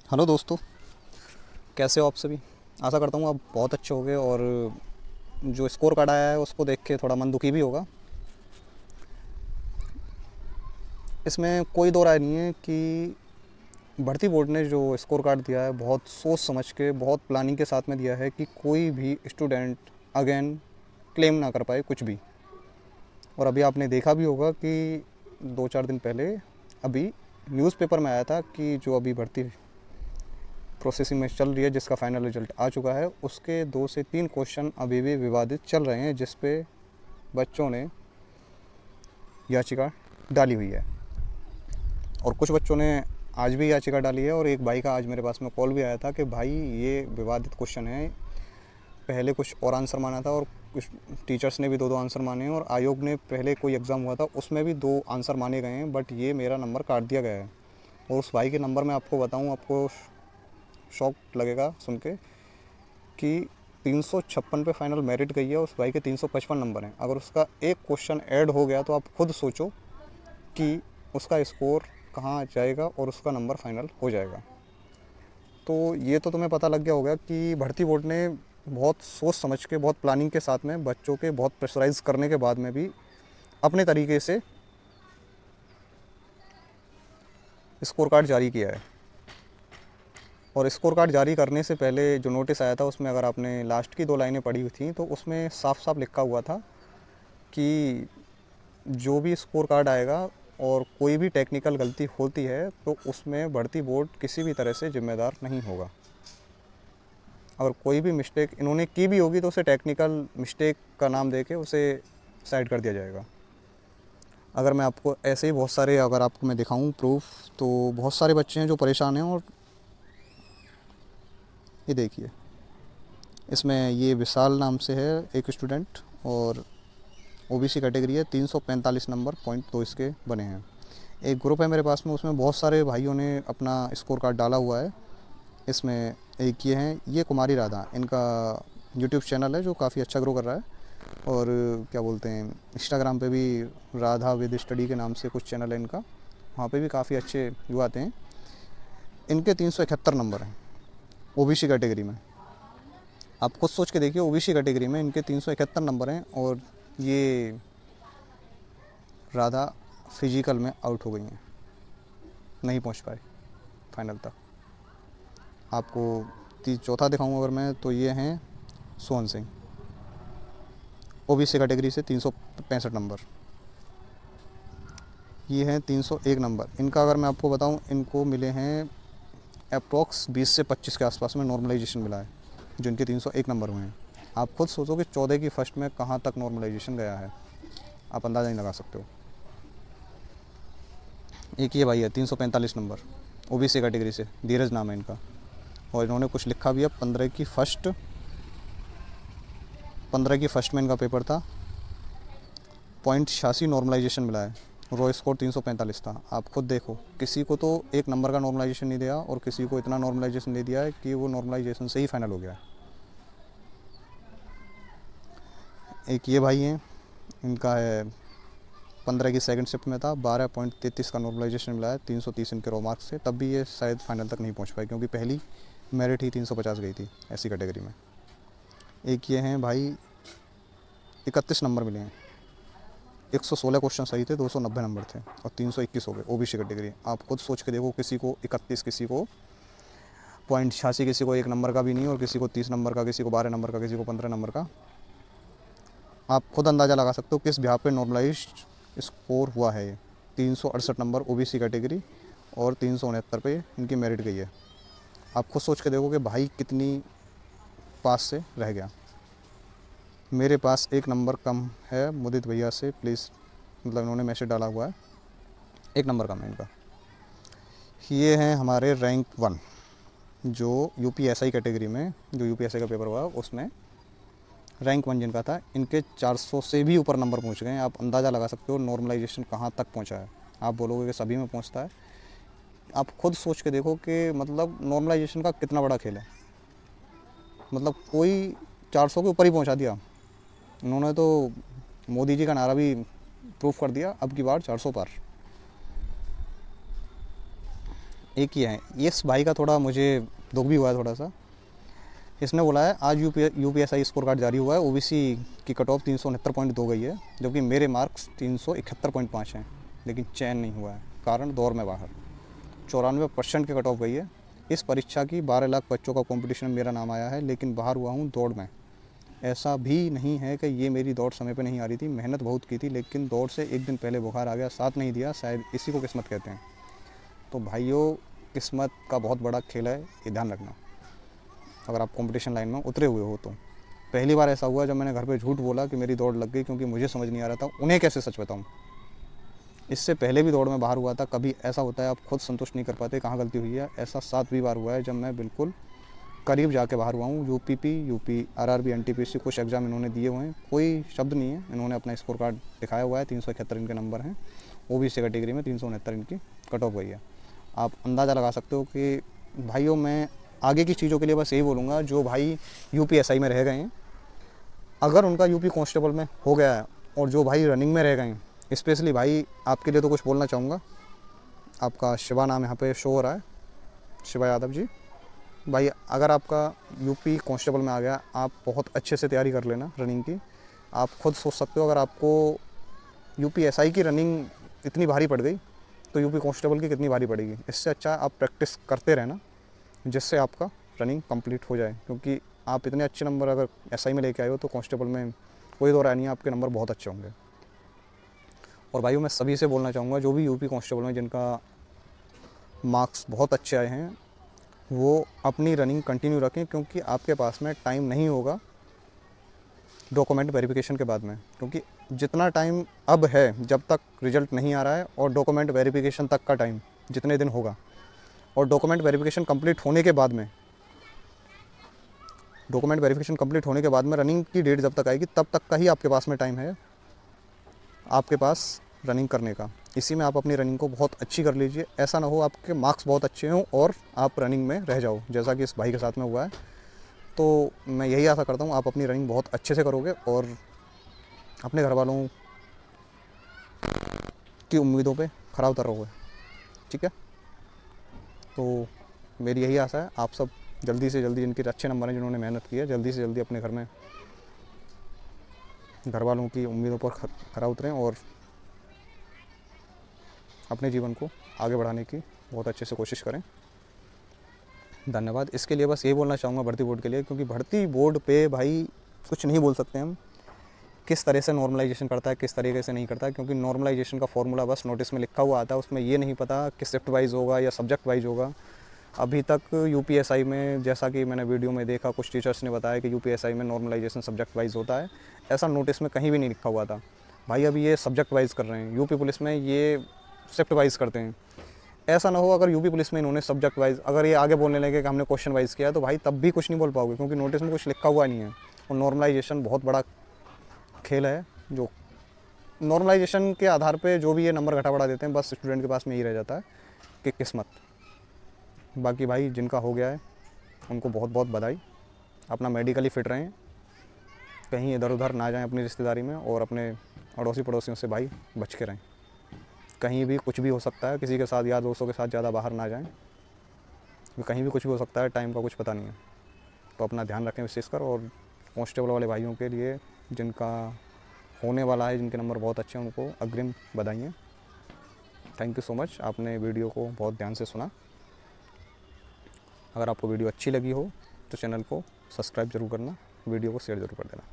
Hello दोस्तों, कैसे हो आप सभी। आशा करता हूँ आप बहुत अच्छे होंगे और जो स्कोर कार्ड आया है उसको देख के थोड़ा मन दुखी भी होगा। इसमें कोई दो राय नहीं है कि भर्ती बोर्ड ने जो स्कोर कार्ड दिया है बहुत सोच समझ के, बहुत प्लानिंग के साथ में दिया है कि कोई भी स्टूडेंट अगेन क्लेम ना कर पाए कुछ भी। और अभी आपने देखा भी होगा कि 2-4 दिन पहले अभी न्यूज़पेपर में आया था कि जो अभी भर्ती प्रोसेसिंग में चल रही है, जिसका फाइनल रिजल्ट आ चुका है, उसके 2 से 3 क्वेश्चन अभी भी विवादित चल रहे हैं, जिस पे बच्चों ने याचिका डाली हुई है। और कुछ बच्चों ने आज भी याचिका डाली है और एक भाई का आज मेरे पास में कॉल भी आया था कि भाई ये विवादित क्वेश्चन है, पहले कुछ और आंसर माना था और कुछ टीचर्स ने भी दो दो आंसर माने हैं और आयोग ने पहले कोई एग्ज़ाम हुआ था उसमें भी दो आंसर माने गए हैं, बट ये मेरा नंबर काट दिया गया है। और उस भाई के नंबर मैं आपको बताऊं, आपको शॉक लगेगा सुन के कि 356 पे फाइनल मेरिट गई है, उस भाई के 355 नंबर हैं। अगर उसका एक क्वेश्चन ऐड हो गया तो आप खुद सोचो कि उसका स्कोर कहाँ जाएगा और उसका नंबर फाइनल हो जाएगा। तो ये तो तुम्हें पता लग गया होगा कि भर्ती बोर्ड ने बहुत सोच समझ के, बहुत प्लानिंग के साथ में बच्चों के बहुत प्रेशराइज करने के बाद में भी अपने तरीके से स्कोर कार्ड जारी किया है। और स्कोर कार्ड जारी करने से पहले जो नोटिस आया था उसमें अगर आपने लास्ट की 2 लाइनें पढ़ी हुई थी तो उसमें साफ साफ लिखा हुआ था कि जो भी स्कोर कार्ड आएगा और कोई भी टेक्निकल गलती होती है तो उसमें भर्ती बोर्ड किसी भी तरह से जिम्मेदार नहीं होगा। अगर कोई भी मिस्टेक इन्होंने की भी होगी तो उसे टेक्निकल मिस्टेक का नाम दे के उसे साइड कर दिया जाएगा। अगर मैं आपको ऐसे ही बहुत सारे, अगर आपको मैं दिखाऊं प्रूफ, तो बहुत सारे बच्चे हैं जो परेशान हैं। और ये देखिए, इसमें ये विशाल नाम से है एक स्टूडेंट और ओबीसी कैटेगरी है, 345 नंबर पॉइंट तो इसके बने हैं। एक ग्रुप है मेरे पास में, उसमें बहुत सारे भाइयों ने अपना स्कोर कार्ड डाला हुआ है। इसमें एक ये हैं, ये कुमारी राधा, इनका यूट्यूब चैनल है जो काफ़ी अच्छा ग्रो कर रहा है। और क्या बोलते हैं, इंस्टाग्राम पे भी राधा विद स्टडी के नाम से कुछ चैनल है इनका, वहाँ पे भी काफ़ी अच्छे व्यू आते हैं। इनके 371 नंबर हैं ओबीसी कैटेगरी में। आप खुद सोच के देखिए, ओबीसी कैटेगरी में इनके 371 नंबर हैं और ये राधा फिजिकल में आउट हो गई हैं, नहीं पहुंच पाए फाइनल तक। आपको चौथा दिखाऊं अगर मैं, तो ये हैं सोहन सिंह, ओबीसी कैटेगरी से 365 नंबर। ये हैं 301 नंबर। इनका अगर मैं आपको बताऊं, इनको मिले हैं अप्रॉक्स 20 से 25 के आसपास में नॉर्मलाइजेशन मिला है, जो इनके 301 नंबर हुए हैं। आप खुद सोचो कि 14 की फर्स्ट में कहाँ तक नॉर्मलाइजेशन गया है, आप अंदाज़ा नहीं लगा सकते हो। एक ये भाई है 345 नंबर, ओबीसी कैटेगरी से, धीरज नाम है इनका। और इन्होंने कुछ लिखा भी है, 15 की फर्स्ट में इनका पेपर था, पॉइंट 86 नॉर्मलाइजेशन मिला है, रो स्कोर 345 था। आप खुद देखो, किसी को तो एक नंबर का नॉर्मलाइजेशन नहीं दिया और किसी को इतना नॉर्मलाइजेशन दे दिया है कि वो नॉर्मलाइजेशन से ही फाइनल हो गया है। एक ये भाई हैं, इनका है 15 की सेकंड शिफ्ट में था, 12.33 का नॉर्मलाइजेशन मिला है, 330 इनके रो मार्क्स से, तब भी ये शायद फाइनल तक नहीं पहुंच पाए क्योंकि पहली मेरिट ही 350 गई थी ऐसी कैटेगरी में। एक ये हैं भाई, 31 नंबर मिले हैं, 116 क्वेश्चन सही थे, 290 नंबर थे और 321 हो गए, ओबीसी कैटेगरी। आप खुद सोच के देखो, किसी को 31, किसी को पॉइंट 86, किसी को 1 नंबर का भी नहीं, और किसी को 30 नंबर का, किसी को 12 नंबर का, किसी को 15 नंबर का। आप खुद अंदाज़ा लगा सकते हो किस बिहार पे नॉर्मलाइज स्कोर हुआ है ये। 368 नंबर ओबीसी कैटेगरी और 369 पे इनकी मेरिट गई है। आप खुद सोच के देखो कि भाई कितनी पास से रह गया। मेरे पास 1 नंबर कम है मुदित भैया से, प्लीज़, मतलब इन्होंने मैसेज डाला हुआ है, 1 नंबर कम है इनका। ये हैं हमारे रैंक 1, जो यूपीएसआई कैटेगरी में, जो यूपीएसआई का पेपर हुआ उसमें रैंक 1 जिनका था, इनके 400 से भी ऊपर नंबर पहुंच गए हैं। आप अंदाज़ा लगा सकते हो नॉर्मलाइजेशन कहाँ तक पहुंचा है। आप बोलोगे कि सभी में पहुंचता है, आप खुद सोच के देखो कि मतलब नॉर्मलाइजेशन का कितना बड़ा खेल है। मतलब कोई 400 के ऊपर ही पहुंचा दिया। उन्होंने तो मोदी जी का नारा भी प्रूफ कर दिया, अब की बार 400 पार। एक ही है। इस भाई का थोड़ा मुझे दुख भी हुआ है थोड़ा सा। इसने बोला है आज यूपीएसआई स्कोर कार्ड जारी हुआ है, ओबीसी की कट ऑफ 369.2 गई है, जबकि मेरे मार्क्स 371.5 हैं, लेकिन चयन नहीं हुआ है, कारण दौर में बाहर। 94% की कट ऑफ गई है। इस परीक्षा की 12 लाख बच्चों का कंपटीशन में मेरा नाम आया है, लेकिन बाहर हुआ हूँ दौड़ में। ऐसा भी नहीं है कि ये मेरी दौड़ समय पे नहीं आ रही थी, मेहनत बहुत की थी, लेकिन दौड़ से एक दिन पहले बुखार आ गया, साथ नहीं दिया, शायद इसी को किस्मत कहते हैं। तो भाइयों, किस्मत का बहुत बड़ा खेल है, ये ध्यान रखना अगर आप कंपटीशन लाइन में उतरे हुए हो तो। पहली बार ऐसा हुआ जब मैंने घर पे झूठ बोला कि मेरी दौड़ लग गई, क्योंकि मुझे समझ नहीं आ रहा था उन्हें कैसे सच बताऊं। इससे पहले भी दौड़ में बाहर हुआ था, कभी ऐसा होता है आप खुद संतुष्ट नहीं कर पाते कहाँ गलती हुई है। ऐसा 7वीं बार हुआ है जब मैं बिल्कुल करीब जाके बाहर हुआ हूँ। यूपी आरआरबी एनटीपीसी कुछ एग्ज़ाम इन्होंने दिए हुए हैं, कोई शब्द नहीं है, इन्होंने अपना स्कोर कार्ड दिखाया हुआ है, 371 इनके नंबर हैं। ओबीसी कैटेगरी में 369 इनकी कट ऑफ गई है। आप अंदाज़ा लगा सकते हो कि भाइयों, मैं आगे की चीज़ों के लिए बस यही बोलूँगा, जो भाई यूपीएसआई में रह गए हैं, अगर उनका यूपी कांस्टेबल में हो गया है, और जो भाई रनिंग में रह गए हैं, स्पेशली भाई आपके लिए तो कुछ बोलना चाहूँगा। आपका शिवा नाम यहाँ पे शो हो रहा है, शिवा यादव जी। भाई अगर आपका यूपी कांस्टेबल में आ गया, आप बहुत अच्छे से तैयारी कर लेना रनिंग की। आप खुद सोच सकते हो, अगर आपको यूपीएसआई की रनिंग इतनी भारी पड़ गई तो यूपी कांस्टेबल की कितनी भारी पड़ेगी। इससे अच्छा आप प्रैक्टिस करते रहना, जिससे आपका रनिंग कंप्लीट हो जाए, क्योंकि आप इतने अच्छे नंबर अगर एसआई में लेके आए हो तो कांस्टेबल में कोई दो राय नहीं है, आपके नंबर बहुत अच्छे होंगे। और भाइयों, मैं सभी से बोलना चाहूँगा, जो भी यूपी कांस्टेबल में जिनका मार्क्स बहुत अच्छे आए हैं, वो अपनी रनिंग कंटिन्यू रखें, क्योंकि आपके पास में टाइम नहीं होगा डॉक्यूमेंट वेरिफिकेशन के बाद में। क्योंकि जितना टाइम अब है, जब तक रिजल्ट नहीं आ रहा है, और डॉक्यूमेंट वेरिफिकेशन तक का टाइम जितने दिन होगा, और डॉक्यूमेंट वेरिफिकेशन कंप्लीट होने के बाद में रनिंग की डेट जब तक आएगी, तब तक का ही आपके पास में टाइम है आपके पास रनिंग करने का। इसी में आप अपनी रनिंग को बहुत अच्छी कर लीजिए। ऐसा ना हो आपके मार्क्स बहुत अच्छे हों और आप रनिंग में रह जाओ, जैसा कि इस भाई के साथ में हुआ है। तो मैं यही आशा करता हूँ आप अपनी रनिंग बहुत अच्छे से करोगे और अपने घर वालों की उम्मीदों पे खरा उतरोगे। ठीक है, तो मेरी यही आशा है आप सब जल्दी से जल्दी, जिनके अच्छे नंबर हैं, जिन्होंने मेहनत की है, जल्दी से जल्दी अपने घर वालों की उम्मीदों पर खरा उतरें और अपने जीवन को आगे बढ़ाने की बहुत अच्छे से कोशिश करें। धन्यवाद। इसके लिए बस ये बोलना चाहूँगा भर्ती बोर्ड के लिए, क्योंकि भर्ती बोर्ड पे भाई कुछ नहीं बोल सकते हम, किस तरह से नॉर्मलाइजेशन करता है, किस तरीके से नहीं करता है, क्योंकि नॉर्मलाइजेशन का फॉर्मूला बस नोटिस में लिखा हुआ आता है, उसमें ये नहीं पता कि शिफ्ट वाइज होगा या सब्जेक्ट वाइज होगा। अभी तक यूपीएसआई में, जैसा कि मैंने वीडियो में देखा, कुछ टीचर्स ने बताया कि यूपीएसआई में नॉर्मलाइजेशन सब्जेक्ट वाइज होता है, ऐसा नोटिस में कहीं भी नहीं लिखा हुआ था। भाई अभी ये सब्जेक्ट वाइज कर रहे हैं, यूपी पुलिस में ये शिफ्ट वाइज करते हैं। ऐसा ना हो अगर यूपी पुलिस में इन्होंने सब्जेक्ट वाइज, अगर ये आगे बोलने लगे कि हमने क्वेश्चन वाइज किया, तो भाई तब भी कुछ नहीं बोल पाओगे, क्योंकि नोटिस में कुछ लिखा हुआ नहीं है। और नॉर्मलाइजेशन बहुत बड़ा खेल है, जो नॉर्मलाइजेशन के आधार पे जो भी ये नंबर घटा बढ़ा देते हैं, बस स्टूडेंट के पास में यही रह जाता है कि किस्मत। बाकी भाई जिनका हो गया है उनको बहुत बहुत बधाई। अपना मेडिकली फिट रहें, कहीं इधर उधर ना जाएं अपनी रिश्तेदारी में, और अपने अड़ोसी पड़ोसियों से भाई बच के रहें। कहीं भी कुछ भी हो सकता है, किसी के साथ यार दोस्तों के साथ ज़्यादा बाहर ना जाएं, कहीं भी कुछ भी हो सकता है, टाइम का कुछ पता नहीं है। तो अपना ध्यान रखें विशेषकर। और कांस्टेबल वाले भाइयों के लिए जिनका होने वाला है, जिनके नंबर बहुत अच्छे हैं, उनको अग्रिम बधाइयाँ। थैंक यू सो मच, आपने वीडियो को बहुत ध्यान से सुना। अगर आपको वीडियो अच्छी लगी हो तो चैनल को सब्सक्राइब ज़रूर करना, वीडियो को शेयर ज़रूर कर देना।